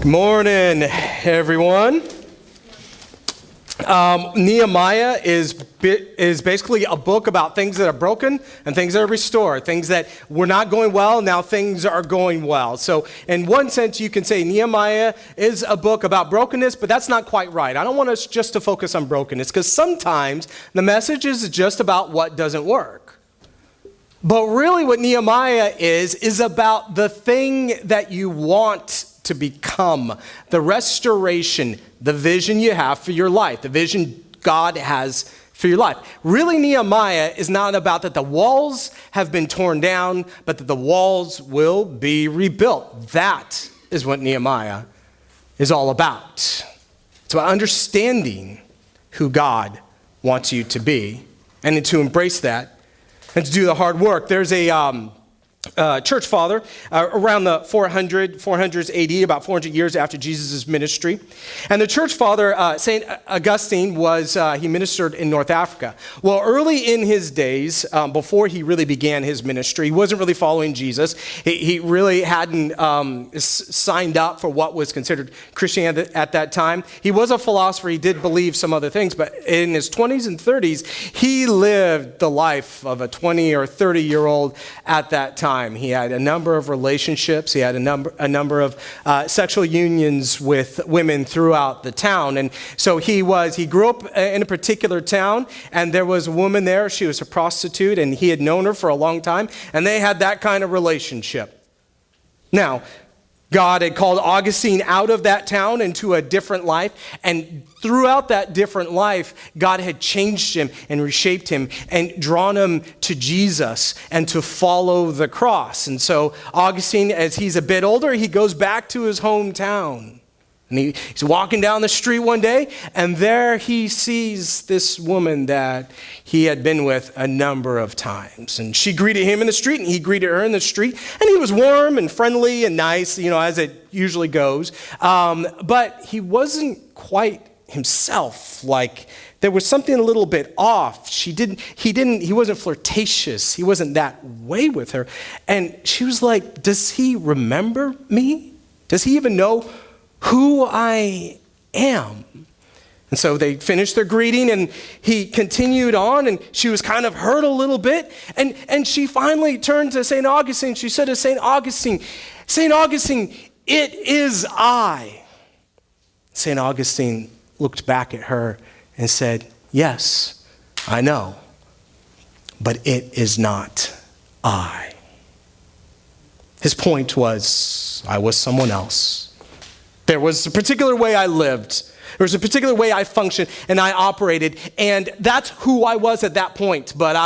Good morning, everyone. Nehemiah is basically a book about things that are broken and things that are restored, things that were not going well, now things are going well. So in one sense, you can say Nehemiah is a book about brokenness, but that's not quite right. I don't want us just to focus on brokenness, because sometimes the message is just about what doesn't work. But really what Nehemiah is about the thing that you want to become, the restoration, the vision you have for your life, the vision God has for your life. Really, Nehemiah is not about that the walls have been torn down, but that the walls will be rebuilt. That is what Nehemiah is all about. It's about understanding who God wants you to be and to embrace that and to do the hard work. There's a church father around the 400s AD, about 400 years after Jesus' ministry. And the church father, St. Augustine, he ministered in North Africa. Well, early in his days, before he really began his ministry, he wasn't really following Jesus. He really hadn't signed up for what was considered Christianity at that time. He was a philosopher. He did believe some other things, but in his 20s and 30s, he lived the life of a 20 or 30-year-old at that time. He had a number of relationships. He had a number of sexual unions with women throughout the town. And so he grew up in a particular town, and there was a woman there. She was a prostitute, and he had known her for a long time, and they had that kind of relationship. Now, God had called Augustine out of that town into a different life, and throughout that different life, God had changed him and reshaped him and drawn him to Jesus and to follow the cross. And so Augustine, as he's a bit older, he goes back to his hometown. And he's walking down the street one day, and there he sees this woman that he had been with a number of times. And she greeted him in the street, and he greeted her in the street. And he was warm and friendly and nice, as it usually goes. But he wasn't quite himself. Like, there was something a little bit off. He wasn't flirtatious. He wasn't that way with her. And she was like, does he remember me? Does he even know who I am? And so they finished their greeting, and he continued on, and she was kind of hurt a little bit. And she finally turned to St. Augustine. She said to St. Augustine, it is I. St. Augustine looked back at her and said, yes, I know, but it is not I. His point was, I was someone else. There was a particular way I lived. There was a particular way I functioned and I operated, and that's who I was at that point. But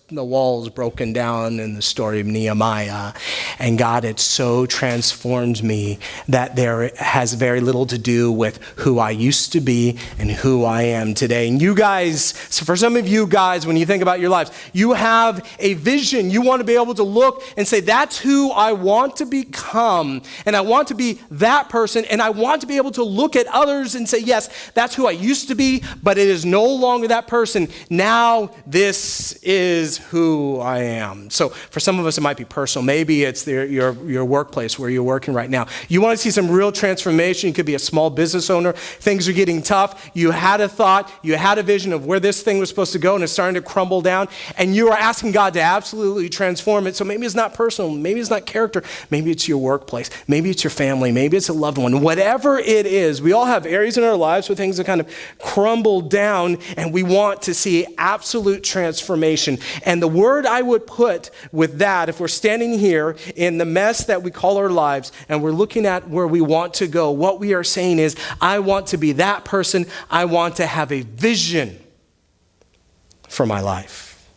the walls broken down in the story of Nehemiah, and God had so transformed me that there has very little to do with who I used to be and who I am today. And you guys, so for some of you guys, when you think about your lives, you have a vision. You want to be able to look and say, that's who I want to become, and I want to be that person, and I want to be able to look at others and say, yes, that's who I used to be, but it is no longer that person. Now this is who I am. So for some of us, it might be personal. Maybe it's your workplace where you're working right now. You want to see some real transformation. You could be a small business owner. Things are getting tough. You had a thought. You had a vision of where this thing was supposed to go, and it's starting to crumble down. And you are asking God to absolutely transform it. So maybe it's not personal. Maybe it's not character. Maybe it's your workplace. Maybe it's your family. Maybe it's a loved one. Whatever it is, we all have areas in our lives where things that kind of crumble down, and we want to see absolute transformation. And the word I would put with that, if we're standing here in the mess that we call our lives, and we're looking at where we want to go, what we are saying is, I want to be that person. I want to have a vision for my life.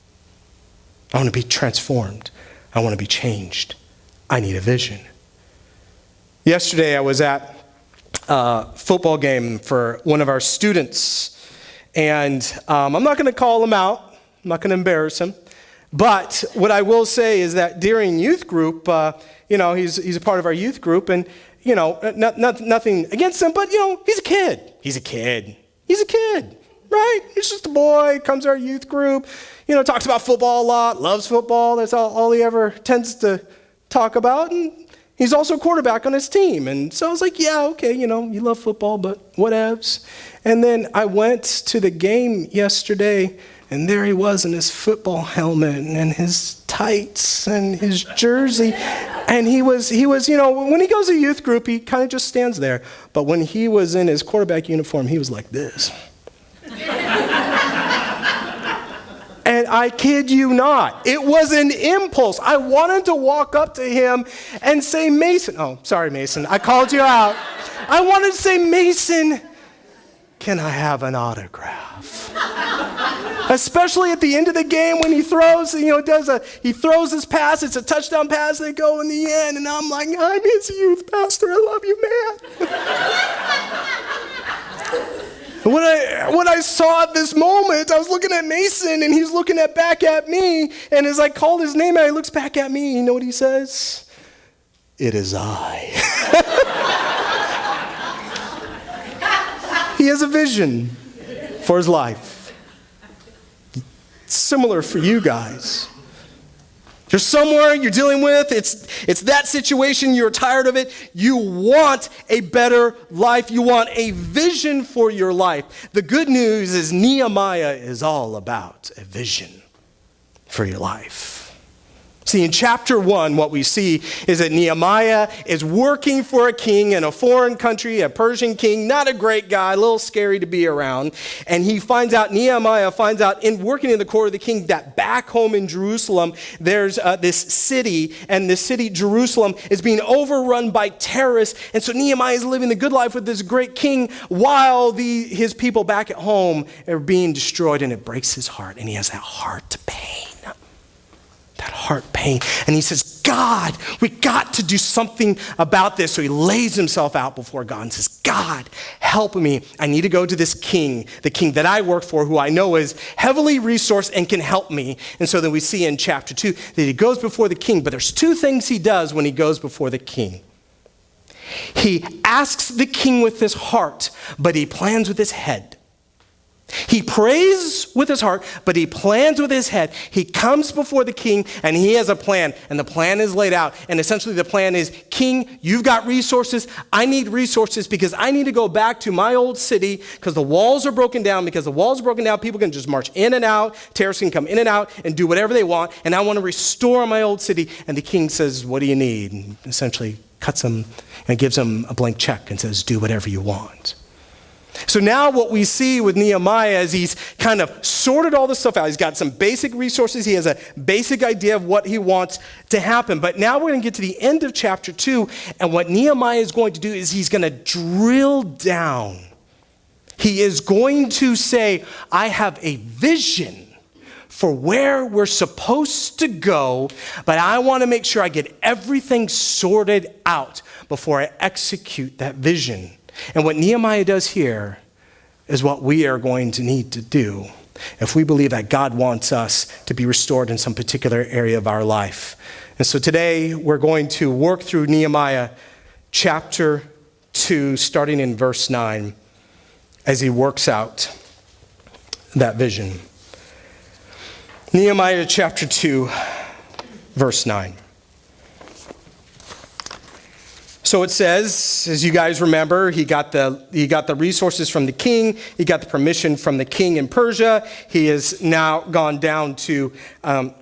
I want to be transformed. I want to be changed. I need a vision. Yesterday, I was at football game for one of our students, and I'm not going to call him out. I'm not going to embarrass him, but what I will say is that during youth group, he's a part of our youth group, and nothing against him, but he's a kid. He's a kid, right? He's just a boy. Comes to our youth group, talks about football a lot, loves football. That's all he ever tends to talk about, and He's also a quarterback on his team. And so I was like, yeah, okay, you love football, but whatevs. And then I went to the game yesterday, and there he was in his football helmet and his tights and his jersey. And he was, when he goes to youth group, he kind of just stands there. But when he was in his quarterback uniform, he was like this. And I kid you not, it was an impulse. I wanted to walk up to him and say, Mason, oh, sorry, Mason, I called you out. I wanted to say, Mason, can I have an autograph? Especially at the end of the game when he throws, he throws his pass. It's a touchdown pass. They go in the end, and I'm like, I'm his youth pastor. I love you, man. When I saw at this moment, I was looking at Mason, and he's looking back at me, and as I called his name out, he looks back at me, and you know what he says? It is I. He has a vision for his life. Similar for you guys. There's somewhere you're dealing with, it's that situation, you're tired of it, you want a better life, you want a vision for your life. The good news is Nehemiah is all about a vision for your life. See, in chapter 1, what we see is that Nehemiah is working for a king in a foreign country, a Persian king, not a great guy, a little scary to be around. And Nehemiah finds out in working in the court of the king that back home in Jerusalem, there's this city, and this city, Jerusalem, is being overrun by terrorists. And so Nehemiah is living the good life with this great king while his people back at home are being destroyed, and it breaks his heart, and he has that heart pain. That heart pain. And he says, God, we got to do something about this. So he lays himself out before God and says, God, help me. I need to go to this king, the king that I work for, who I know is heavily resourced and can help me. And so then we see in chapter 2 that he goes before the king, but there's two things he does when he goes before the king. He asks the king with his heart, but he plans with his head. He prays with his heart, but he plans with his head. He comes before the king, and he has a plan, and the plan is laid out. And essentially the plan is, King, you've got resources. I need resources because I need to go back to my old city because the walls are broken down. Because the walls are broken down, people can just march in and out. Terrorists can come in and out and do whatever they want. And I want to restore my old city. And the king says, what do you need? And essentially cuts him and gives him a blank check and says, do whatever you want. So now what we see with Nehemiah is he's kind of sorted all this stuff out. He's got some basic resources. He has a basic idea of what he wants to happen. But now we're going to get to the end of chapter 2, and what Nehemiah is going to do is he's going to drill down. He is going to say, I have a vision for where we're supposed to go, but I want to make sure I get everything sorted out before I execute that vision. And what Nehemiah does here is what we are going to need to do if we believe that God wants us to be restored in some particular area of our life. And so today we're going to work through Nehemiah chapter 2, starting in verse 9, as he works out that vision. Nehemiah chapter 2, verse 9. So it says, as you guys remember, he got the resources from the king. He got the permission from the king in Persia. He has now gone down to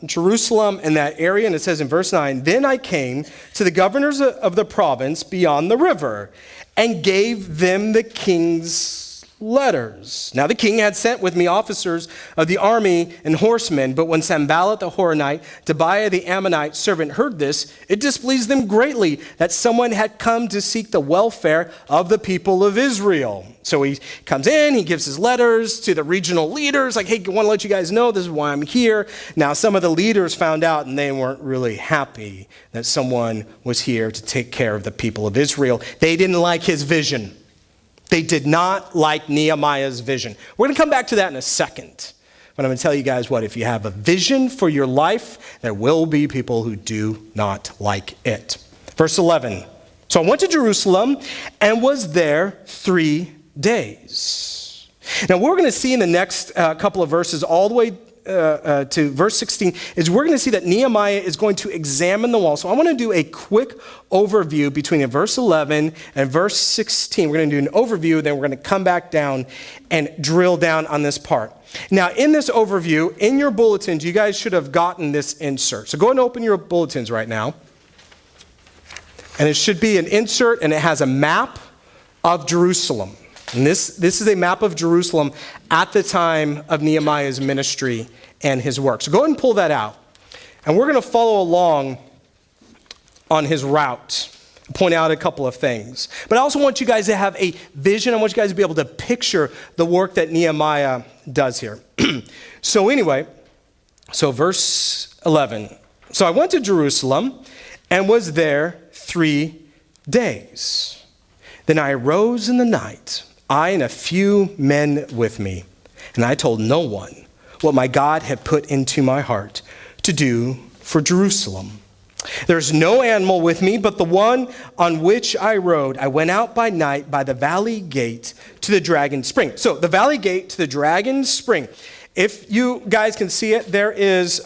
Jerusalem in that area. And it says in verse 9, then I came to the governors of the province beyond the river and gave them the king's letters. Now the king had sent with me officers of the army and horsemen, but when Sanballat the Horonite, Tobiah the Ammonite servant heard this, it displeased them greatly that someone had come to seek the welfare of the people of Israel. So he comes in, he gives his letters to the regional leaders, like, hey, I want to let you guys know this is why I'm here. Now some of the leaders found out and they weren't really happy that someone was here to take care of the people of Israel. They didn't like his vision. They did not like Nehemiah's vision. We're going to come back to that in a second. But I'm going to tell you guys what, if you have a vision for your life, there will be people who do not like it. Verse 11. So I went to Jerusalem and was there 3 days. Now we're going to see in the next couple of verses all the way to verse 16 is we're going to see that Nehemiah is going to examine the wall. So I want to do a quick overview between verse 11 and verse 16. We're going to do an overview, then we're going to come back down and drill down on this part. Now, in this overview, in your bulletins, you guys should have gotten this insert. So go ahead and open your bulletins right now. And it should be an insert, and it has a map of Jerusalem. And this is a map of Jerusalem at the time of Nehemiah's ministry and his work. So go ahead and pull that out. And we're going to follow along on his route, point out a couple of things. But I also want you guys to have a vision. I want you guys to be able to picture the work that Nehemiah does here. So verse 11. So I went to Jerusalem and was there 3 days. Then I arose in the night, I and a few men with me, and I told no one what my God had put into my heart to do for Jerusalem. There's no animal with me but the one on which I rode. I went out by night by the valley gate to the Dragon Spring. So the valley gate to the Dragon Spring. If you guys can see it, there is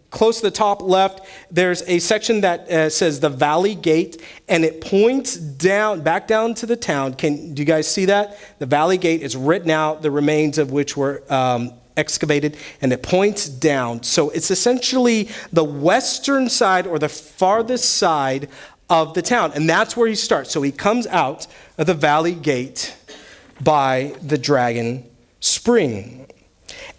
close to the top left, there's a section that says the Valley Gate, and it points down, back down to the town. Do you guys see that? The Valley Gate is written out, the remains of which were excavated, and it points down. So it's essentially the western side or the farthest side of the town, and that's where he starts. So he comes out of the Valley Gate by the Dragon Spring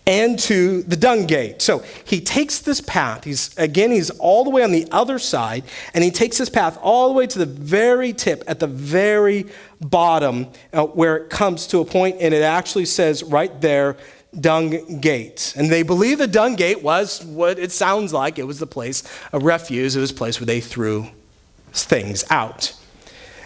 and to the Dung Gate. So he takes this path. He's all the way on the other side, and he takes this path all the way to the very tip, at the very bottom, where it comes to a point, and it actually says right there, Dung Gate. And they believe the Dung Gate was what it sounds like. It was the place of refuse. It was a place where they threw things out.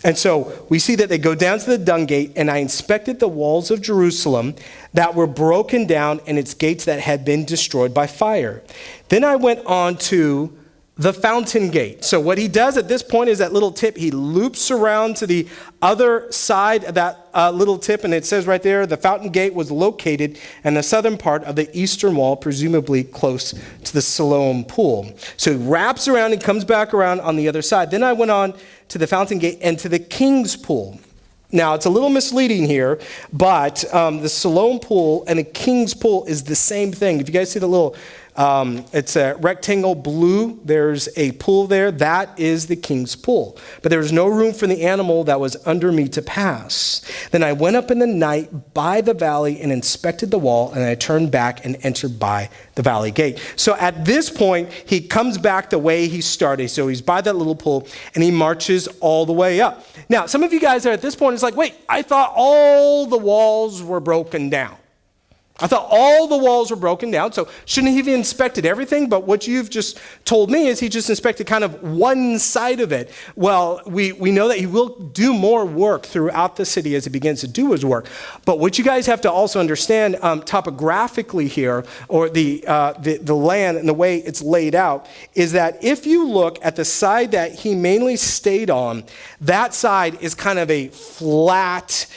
And so we see that they go down to the Dung Gate, and I inspected the walls of Jerusalem that were broken down and its gates that had been destroyed by fire. Then I went on to the Fountain Gate. So what he does at this point is that little tip, he loops around to the other side of that little tip, and it says right there, the Fountain Gate was located in the southern part of the eastern wall, presumably close to the Siloam Pool. So he wraps around and comes back around on the other side. Then I went on to the Fountain Gate and to the King's Pool. Now, it's a little misleading here, but the Siloam Pool and the King's Pool is the same thing. If you guys see the little, it's a rectangle blue, there's a pool there. That is the King's Pool. But there was no room for the animal that was under me to pass. Then I went up in the night by the valley and inspected the wall, and I turned back and entered by the Valley Gate. So at this point, he comes back the way he started. So he's by that little pool, and he marches all the way up. Now, some of you guys are at this point, it's like, wait, I thought all the walls were broken down. I thought all the walls were broken down, so shouldn't he have inspected everything? But what you've just told me is he just inspected kind of one side of it. Well, we know that he will do more work throughout the city as he begins to do his work. But what you guys have to also understand topographically here, or the land and the way it's laid out, is that if you look at the side that he mainly stayed on, that side is kind of a flat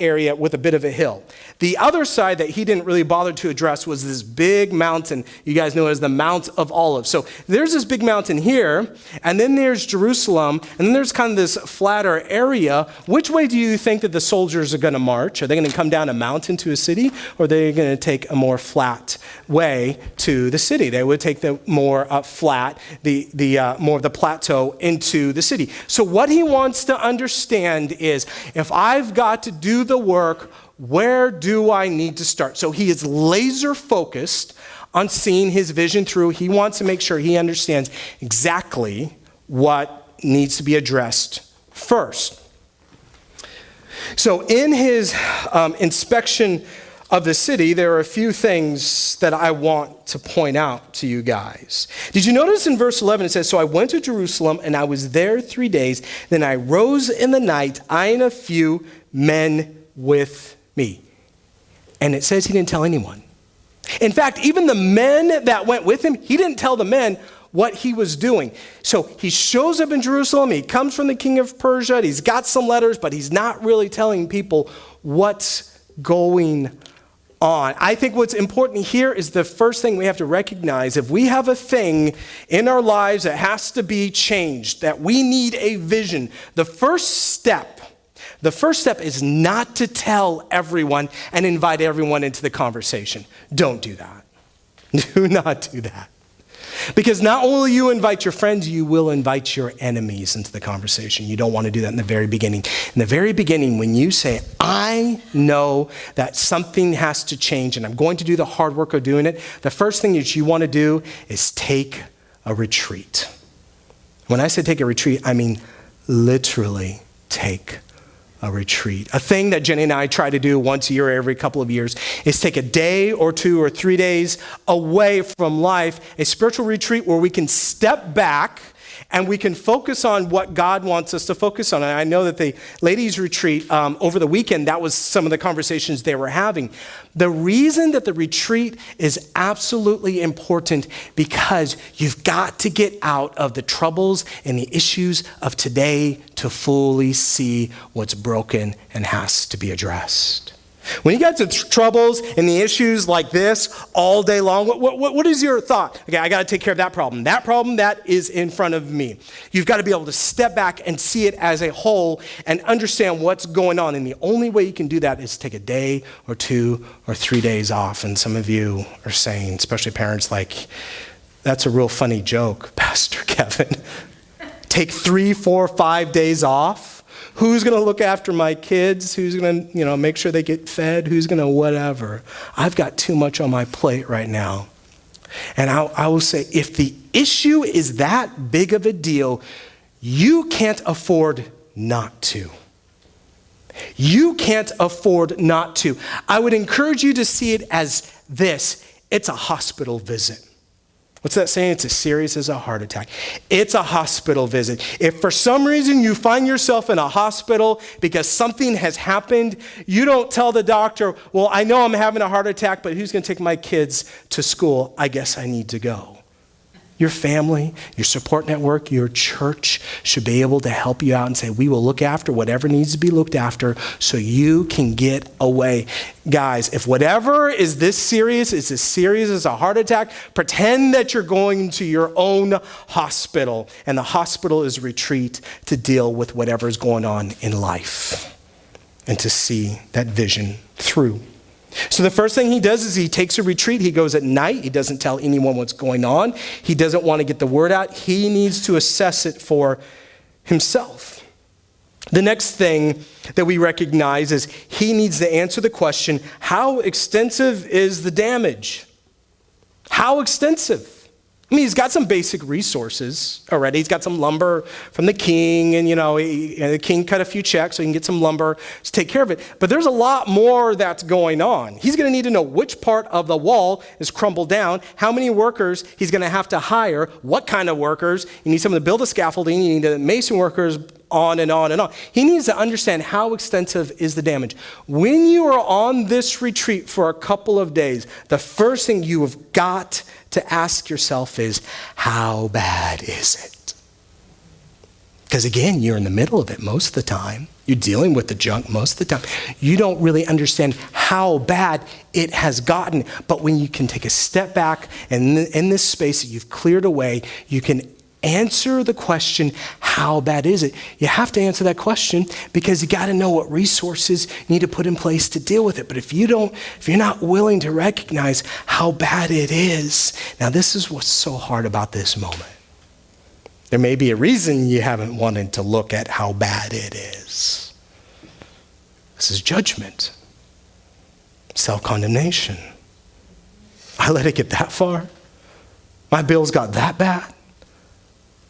area with a bit of a hill. The other side that he didn't really bother to address was this big mountain. You guys know it as the Mount of Olives. So there's this big mountain here, and then there's Jerusalem, and then there's kind of this flatter area. Which way do you think that the soldiers are going to march? Are they going to come down a mountain to a city, or are they going to take a more flat way to the city? They would take the more flat, the more of the plateau into the city. So what he wants to understand is, if I've got to do the work, where do I need to start? So he is laser focused on seeing his vision through. He wants to make sure he understands exactly what needs to be addressed first. So in his inspection of the city, there are a few things that I want to point out to you guys. Did you notice in verse 11 it says, so I went to Jerusalem and I was there 3 days. Then I rose in the night, I and a few men with me. And it says he didn't tell anyone. In fact, even the men that went with him, he didn't tell the men what he was doing. So he shows up in Jerusalem, he comes from the king of Persia, he's got some letters, but he's not really telling people what's going on. I think what's important here is the first thing we have to recognize. If we have a thing in our lives that has to be changed, that we need a vision, the first step is not to tell everyone and invite everyone into the conversation. Don't do that. Do not do that. Because not only will you invite your friends, you will invite your enemies into the conversation. You don't want to do that in the very beginning. In the very beginning, when you say, I know that something has to change and I'm going to do the hard work of doing it, the first thing that you want to do is take a retreat. When I say take a retreat, I mean literally take a retreat. A thing that Jenny and I try to do once a year, every couple of years, is take a day or 2 or 3 days away from life, a spiritual retreat where we can step back and we can focus on what God wants us to focus on. And I know that the ladies' retreat over the weekend, that was some of the conversations they were having. The reason that the retreat is absolutely important because you've got to get out of the troubles and the issues of today to fully see what's broken and has to be addressed. When you get to troubles and the issues like this all day long, what is your thought? Okay, I got to take care of that problem that is in front of me. You've got to be able to step back and see it as a whole and understand what's going on. And the only way you can do that is take a day or 2 or 3 days off. And some of you are saying, especially parents, like, that's a real funny joke, Pastor Kevin. Take 3, 4, 5 days off? Who's going to look after my kids? Who's going to, make sure they get fed? Who's going to whatever? I've got too much on my plate right now. And I will say, if the issue is that big of a deal, you can't afford not to. You can't afford not to. I would encourage you to see it as this. It's a hospital visit. What's that saying? It's as serious as a heart attack. It's a hospital visit. If for some reason you find yourself in a hospital because something has happened, you don't tell the doctor, well, I know I'm having a heart attack, but who's going to take my kids to school? I guess I need to go. Your family, your support network, your church should be able to help you out and say, we will look after whatever needs to be looked after so you can get away. Guys, if whatever is this serious is as serious as a heart attack, pretend that you're going to your own hospital, and the hospital is a retreat to deal with whatever's going on in life and to see that vision through. So the first thing he does is he takes a retreat. He goes at night. He doesn't tell anyone what's going on. He doesn't want to get the word out. He needs to assess it for himself. The next thing that we recognize is he needs to answer the question, how extensive is the damage? How extensive? I mean, he's got some basic resources already. He's got some lumber from the king, and the king cut a few checks so he can get some lumber to take care of it. But there's a lot more that's going on. He's going to need to know which part of the wall is crumbled down, how many workers he's going to have to hire, what kind of workers. You need someone to build the scaffolding, you need the mason workers, on and on and on. He needs to understand how extensive is the damage. When you are on this retreat for a couple of days, the first thing you have got to ask yourself is, how bad is it? Because again, you're in the middle of it most of the time. You're dealing with the junk most of the time. You don't really understand how bad it has gotten. But when you can take a step back and in this space that you've cleared away, you can answer the question, how bad is it? You have to answer that question because you got to know what resources you need to put in place to deal with it. But if you're not willing to recognize how bad it is, now this is what's so hard about this moment. There may be a reason you haven't wanted to look at how bad it is. This is judgment, self-condemnation. I let it get that far. My bills got that bad.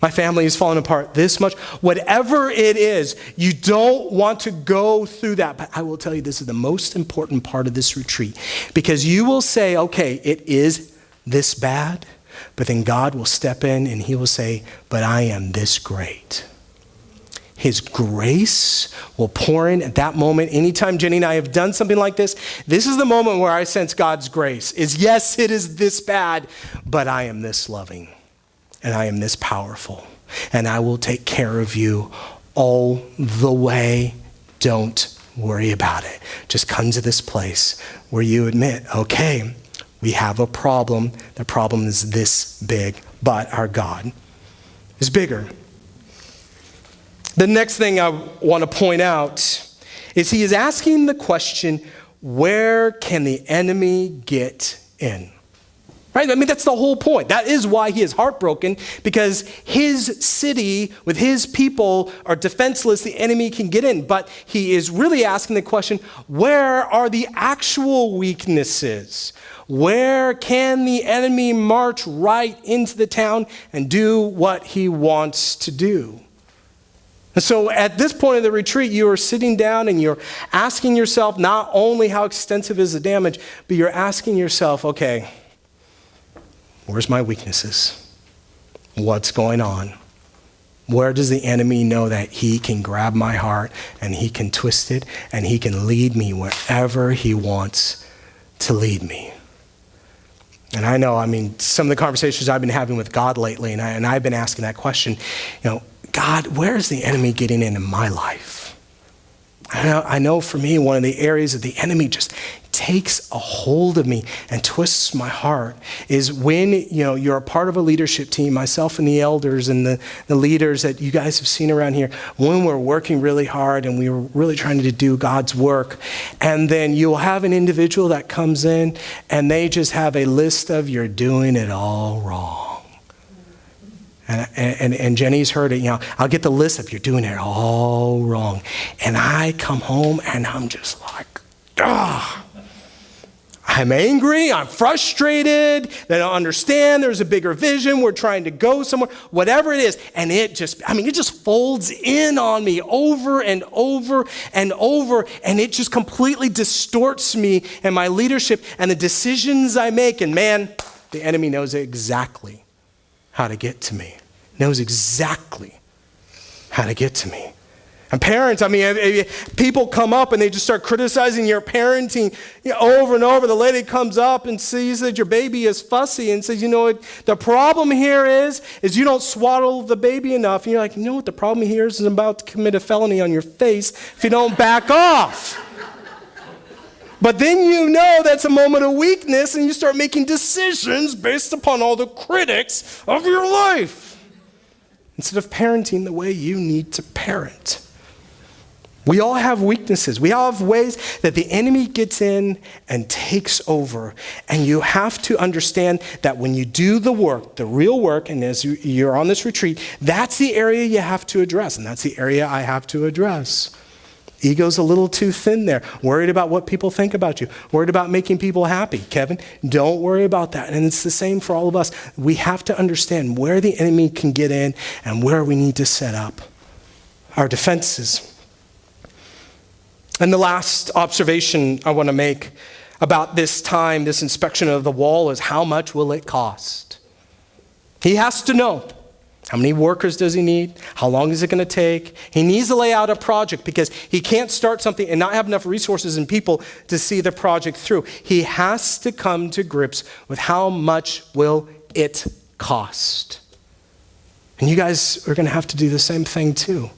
My family is falling apart this much. Whatever it is, you don't want to go through that. But I will tell you, this is the most important part of this retreat. Because you will say, okay, it is this bad. But then God will step in and he will say, but I am this great. His grace will pour in at that moment. Anytime Jenny and I have done something like this is the moment where I sense God's grace. Yes, it is this bad, but I am this loving. And I am this powerful, and I will take care of you all the way. Don't worry about it. Just come to this place where you admit, okay, we have a problem. The problem is this big, but our God is bigger. The next thing I want to point out is he is asking the question, where can the enemy get in? Right? I mean, that's the whole point. That is why he is heartbroken, because his city with his people are defenseless. The enemy can get in. But he is really asking the question, where are the actual weaknesses? Where can the enemy march right into the town and do what he wants to do? And so at this point of the retreat, you are sitting down and you're asking yourself not only how extensive is the damage, but you're asking yourself, okay, where's my weaknesses? What's going on? Where does the enemy know that he can grab my heart and he can twist it and he can lead me wherever he wants to lead me? And I know, some of the conversations I've been having with God lately, and I've been asking that question, God, where is the enemy getting into my life? I know for me, one of the areas that the enemy just takes a hold of me and twists my heart is when, you're a part of a leadership team, myself and the elders and the leaders that you guys have seen around here, when we're working really hard and we're really trying to do God's work. And then you'll have an individual that comes in and they just have a list of, you're doing it all wrong. And Jenny's heard it, I'll get the list of, you're doing it all wrong. And I come home and I'm just like, I'm angry, I'm frustrated, they don't understand, there's a bigger vision, we're trying to go somewhere, whatever it is. And it just folds in on me over and over and over, and it just completely distorts me and my leadership and the decisions I make. And man, the enemy knows exactly how to get to me, knows exactly how to get to me. And parents, people come up and they just start criticizing your parenting over and over. The lady comes up and sees that your baby is fussy and says, the problem here is you don't swaddle the baby enough. And you're like, what the problem here is I'm about to commit a felony on your face if you don't back off. But then that's a moment of weakness and you start making decisions based upon all the critics of your life, instead of parenting the way you need to parent. We all have weaknesses. We all have ways that the enemy gets in and takes over. And you have to understand that when you do the work, the real work, and as you're on this retreat, that's the area you have to address. And that's the area I have to address. Ego's a little too thin there. Worried about what people think about you. Worried about making people happy. Kevin, don't worry about that. And it's the same for all of us. We have to understand where the enemy can get in and where we need to set up our defenses. And the last observation I want to make about this time, this inspection of the wall, is how much will it cost? He has to know. How many workers does he need? How long is it going to take? He needs to lay out a project, because he can't start something and not have enough resources and people to see the project through. He has to come to grips with how much will it cost. And you guys are going to have to do the same thing too.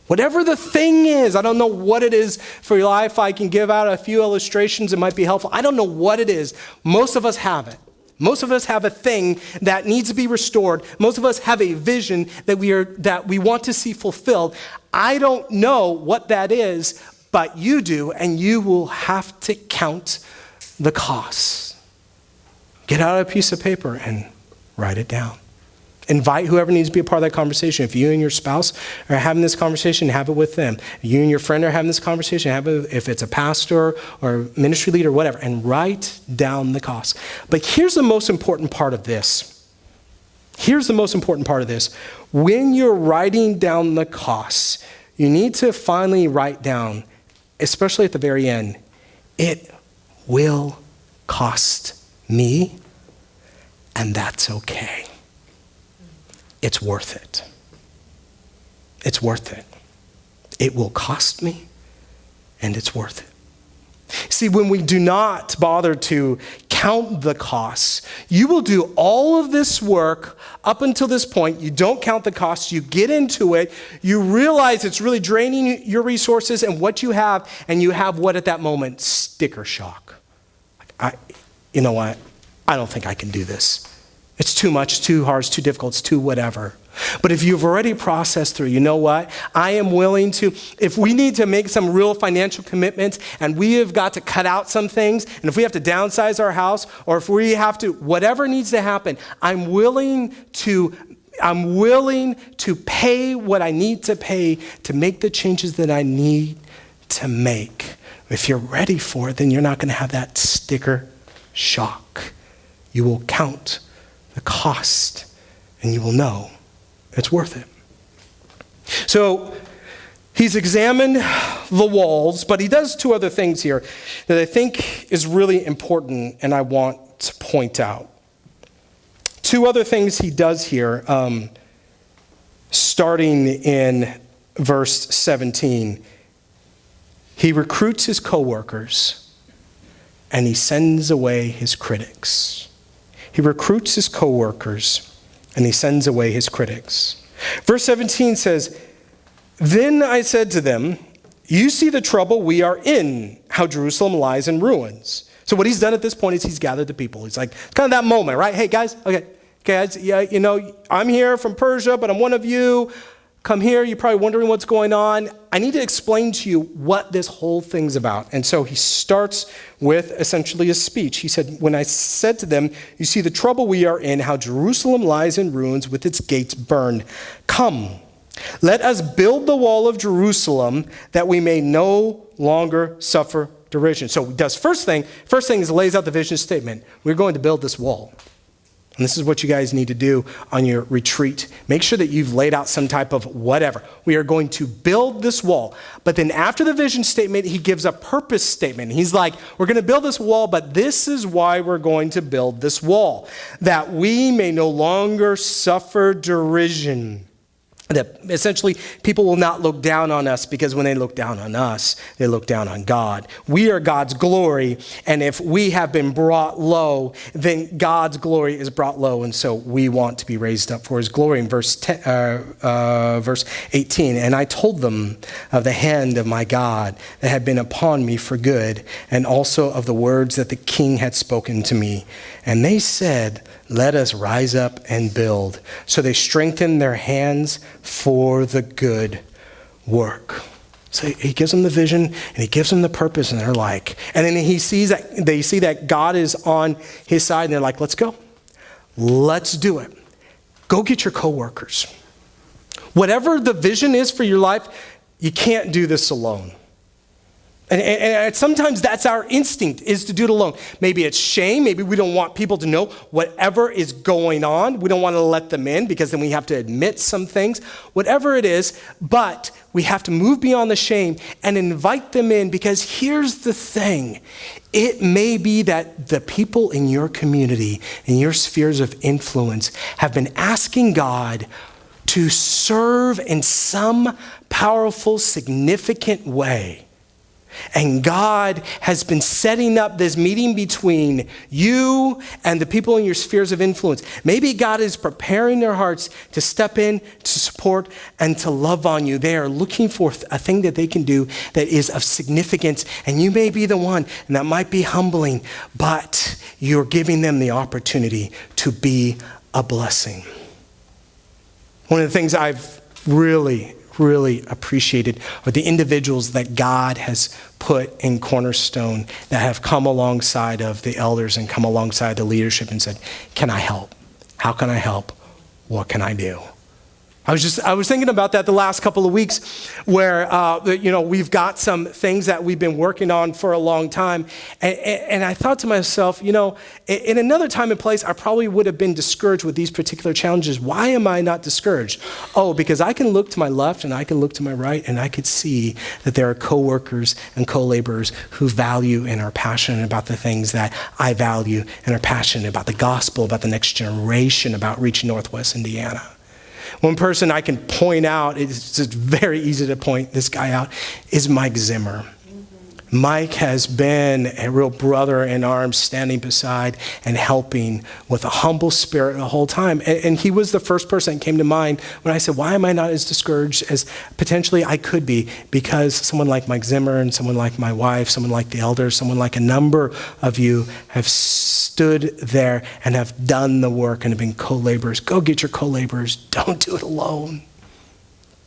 Whatever the thing is, I don't know what it is for your life. I can give out a few illustrations. It might be helpful. I don't know what it is. Most of us have it. Most of us have a thing that needs to be restored. Most of us have a vision that we want to see fulfilled. I don't know what that is, but you do, and you will have to count the costs. Get out a piece of paper and write it down. Invite whoever needs to be a part of that conversation. If you and your spouse are having this conversation, have it with them. If you and your friend are having this conversation, have it, if it's a pastor or ministry leader, whatever, and write down the costs. But here's the most important part of this. When you're writing down the costs, you need to finally write down, especially at the very end, it will cost me, and that's okay. It's worth it. It's worth it. It will cost me, and it's worth it. See, when we do not bother to count the costs, you will do all of this work up until this point. You don't count the costs. You get into it. You realize it's really draining your resources and what you have. And you have what at that moment? Sticker shock. You know what? I don't think I can do this. It's too much, too hard, it's too difficult, it's too whatever. But if you've already processed through, you know what? I am willing to, if we need to make some real financial commitments and we have got to cut out some things, and if we have to downsize our house, or if we have to, whatever needs to happen, I'm willing to pay what I need to pay to make the changes that I need to make. If you're ready for it, then you're not going to have that sticker shock. You will count the cost and you will know it's worth it. So he's examined the walls, but he does two other things here that I think is really important and I want to point out. Two other things he does here, starting in verse 17. He recruits his coworkers and he sends away his critics. He recruits his coworkers and he sends away his critics. Verse 17 says, "Then I said to them, you see the trouble we are in, how Jerusalem lies in ruins." So what he's done at this point is he's gathered the people. He's like, it's kind of that moment, right? Hey guys, okay, guys, yeah, you know, I'm here from Persia, but I'm one of you. Come here, you're probably wondering what's going on. I need to explain to you what this whole thing's about. And so he starts with essentially a speech. He said, when I said to them, you see the trouble we are in, how Jerusalem lies in ruins with its gates burned. Come, let us build the wall of Jerusalem that we may no longer suffer derision. So he does first thing is lays out the vision statement. We're going to build this wall. And this is what you guys need to do on your retreat. Make sure that you've laid out some type of whatever. We are going to build this wall. But then after the vision statement, he gives a purpose statement. He's like, we're going to build this wall, but this is why we're going to build this wall. That we may no longer suffer derision. That essentially people will not look down on us, because when they look down on us, they look down on God. We are God's glory, and if we have been brought low, then God's glory is brought low, and so we want to be raised up for his glory. In verse 18, and I told them of the hand of my God that had been upon me for good, and also of the words that the king had spoken to me. And they said, let us rise up and build. So they strengthened their hands for the good work. So he gives them the vision and he gives them the purpose, and they're like, and then they see that God is on his side, and they're like, let's go. Let's do it. Go get your coworkers. Whatever the vision is for your life, you can't do this alone. And sometimes that's our instinct, is to do it alone. Maybe it's shame. Maybe we don't want people to know whatever is going on. We don't want to let them in, because then we have to admit some things. Whatever it is, but we have to move beyond the shame and invite them in, because here's the thing. It may be that the people in your community, in your spheres of influence, have been asking God to serve in some powerful, significant way. And God has been setting up this meeting between you and the people in your spheres of influence. Maybe God is preparing their hearts to step in, to support, and to love on you. They are looking for a thing that they can do that is of significance. And you may be the one, and that might be humbling, but you're giving them the opportunity to be a blessing. One of the things I've really appreciated are the individuals that God has put in Cornerstone that have come alongside of the elders and come alongside the leadership and said, can I help? How can I help? What can I do? I was thinking about that the last couple of weeks, where we've got some things that we've been working on for a long time, and I thought to myself, in another time and place, I probably would have been discouraged with these particular challenges. Why am I not discouraged? Oh, because I can look to my left and I can look to my right, and I could see that there are coworkers and co-laborers who value and are passionate about the things that I value, and are passionate about the gospel, about the next generation, about reaching Northwest Indiana. One person I can point out, it's just very easy to point this guy out, is Mike Zimmer. Mike has been a real brother in arms, standing beside and helping with a humble spirit the whole time. And he was the first person that came to mind when I said, why am I not as discouraged as potentially I could be? Because someone like Mike Zimmer and someone like my wife, someone like the elders, someone like a number of you have stood there and have done the work and have been co-laborers. Go get your co-laborers. Don't do it alone.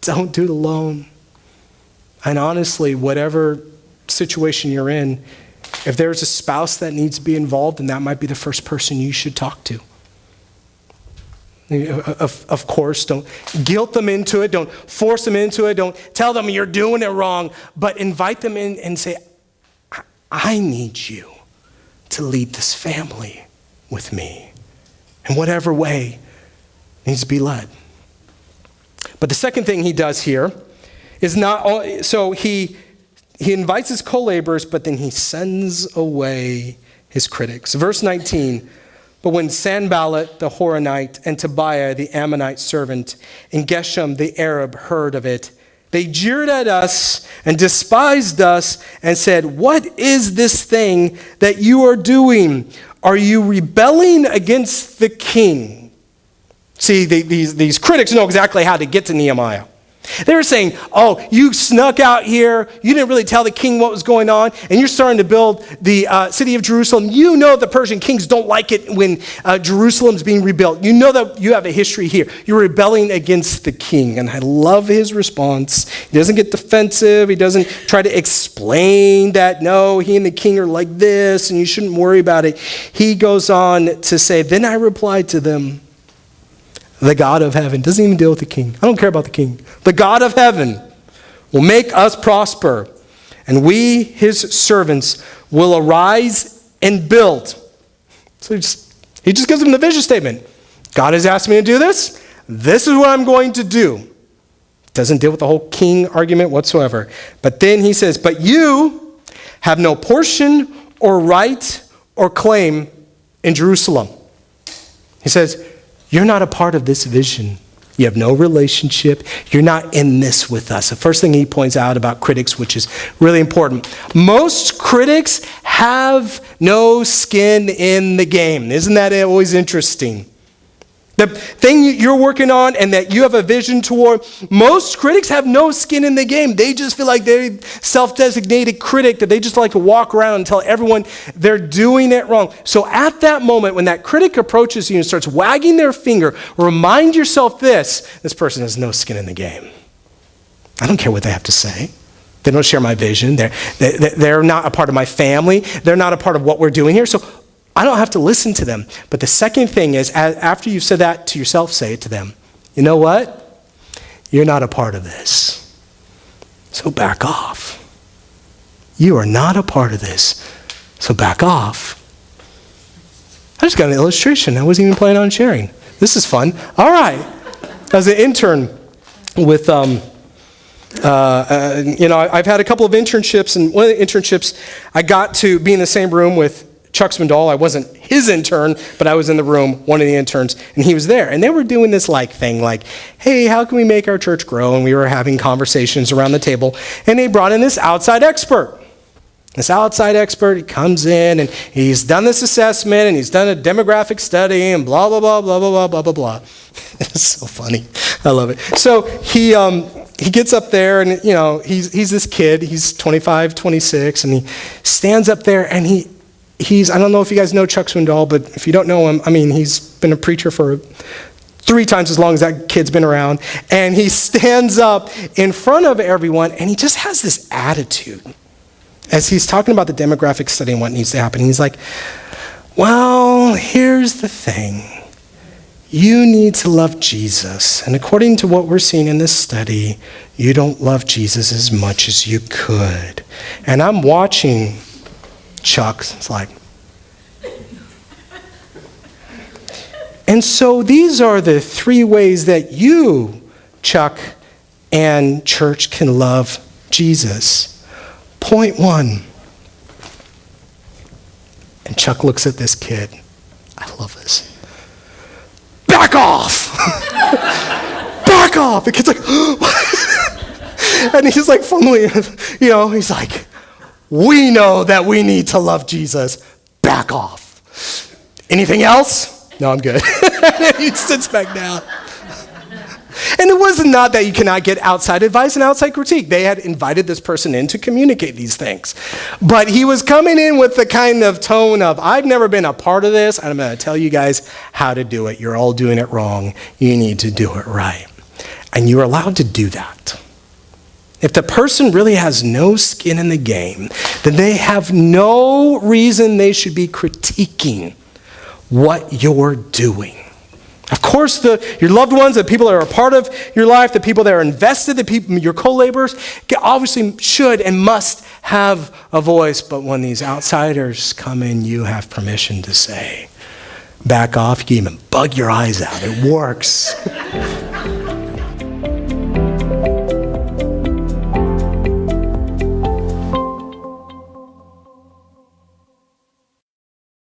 Don't do it alone. And honestly, whatever situation you're in, if there's a spouse that needs to be involved, then that might be the first person you should talk to. Of course, don't guilt them into it. Don't force them into it. Don't tell them you're doing it wrong. But invite them in and say, I need you to lead this family with me in whatever way needs to be led. But the second thing he does here is not, so he invites his co-laborers, but then he sends away his critics. Verse 19, but when Sanballat the Horonite and Tobiah the Ammonite servant and Geshem the Arab heard of it, they jeered at us and despised us and said, what is this thing that you are doing? Are you rebelling against the king? See, these critics know exactly how to get to Nehemiah. They're saying, oh, you snuck out here. You didn't really tell the king what was going on. And you're starting to build the city of Jerusalem. You know the Persian kings don't like it when Jerusalem's being rebuilt. You know that you have a history here. You're rebelling against the king. And I love his response. He doesn't get defensive. He doesn't try to explain that, no, he and the king are like this and you shouldn't worry about it. He goes on to say, then I replied to them, the God of heaven, doesn't even deal with the king. I don't care about the king. The God of heaven will make us prosper, and we, his servants, will arise and build. So he just gives them the vision statement. God has asked me to do this. This is what I'm going to do. Doesn't deal with the whole king argument whatsoever. But then he says, but you have no portion or right or claim in Jerusalem. He says, you're not a part of this vision. You have no relationship. You're not in this with us. The first thing he points out about critics, which is really important. Most critics have no skin in the game. Isn't that always interesting? The thing you're working on and that you have a vision toward, most critics have no skin in the game. They just feel like they're self-designated critic, that they just like to walk around and tell everyone they're doing it wrong. So at that moment, when that critic approaches you and starts wagging their finger, remind yourself this person has no skin in the game. I don't care what they have to say. They don't share my vision. They're not a part of my family. They're not a part of what we're doing here. So I don't have to listen to them. But the second thing is, after you've said that to yourself, say it to them. You know what? You're not a part of this. So back off. You are not a part of this. So back off. I just got an illustration I wasn't even planning on sharing. This is fun. All right. As an intern with, I've had a couple of internships, and one of the internships, I got to be in the same room with Chuck Swindoll. I wasn't his intern, but I was in the room, one of the interns, and he was there. And they were doing this thing like, hey, how can we make our church grow? And we were having conversations around the table, and they brought in this outside expert. This outside expert, he comes in, and he's done this assessment, and he's done a demographic study, and blah, blah, blah, blah, blah, blah, blah, blah, blah. It's so funny. I love it. So he gets up there, and, he's this kid. He's 25, 26, and he stands up there, and he's, I don't know if you guys know Chuck Swindoll, but if you don't know him, he's been a preacher for 3 times as long as that kid's been around. And he stands up in front of everyone, and he just has this attitude as he's talking about the demographic study and what needs to happen. He's like, well, here's the thing. You need to love Jesus. And according to what we're seeing in this study, you don't love Jesus as much as you could. And I'm watching Chuck. It's like, and so these are the 3 ways that you, Chuck, and church can love Jesus. Point 1. And Chuck looks at this kid. I love this. Back off! Back off! The kid's like, and he's like fumbling, he's like, we know that we need to love Jesus. Back off. Anything else? No, I'm good. He sits back down. And it was not that you cannot get outside advice and outside critique. They had invited this person in to communicate these things. But he was coming in with the kind of tone of, I've never been a part of this, and I'm going to tell you guys how to do it. You're all doing it wrong. You need to do it right. And you're allowed to do that. If the person really has no skin in the game, then they have no reason they should be critiquing what you're doing. Of course, your loved ones, the people that are a part of your life, the people that are invested, the people, your co-laborers, obviously should and must have a voice. But when these outsiders come in, you have permission to say, back off. You can even bug your eyes out. It works.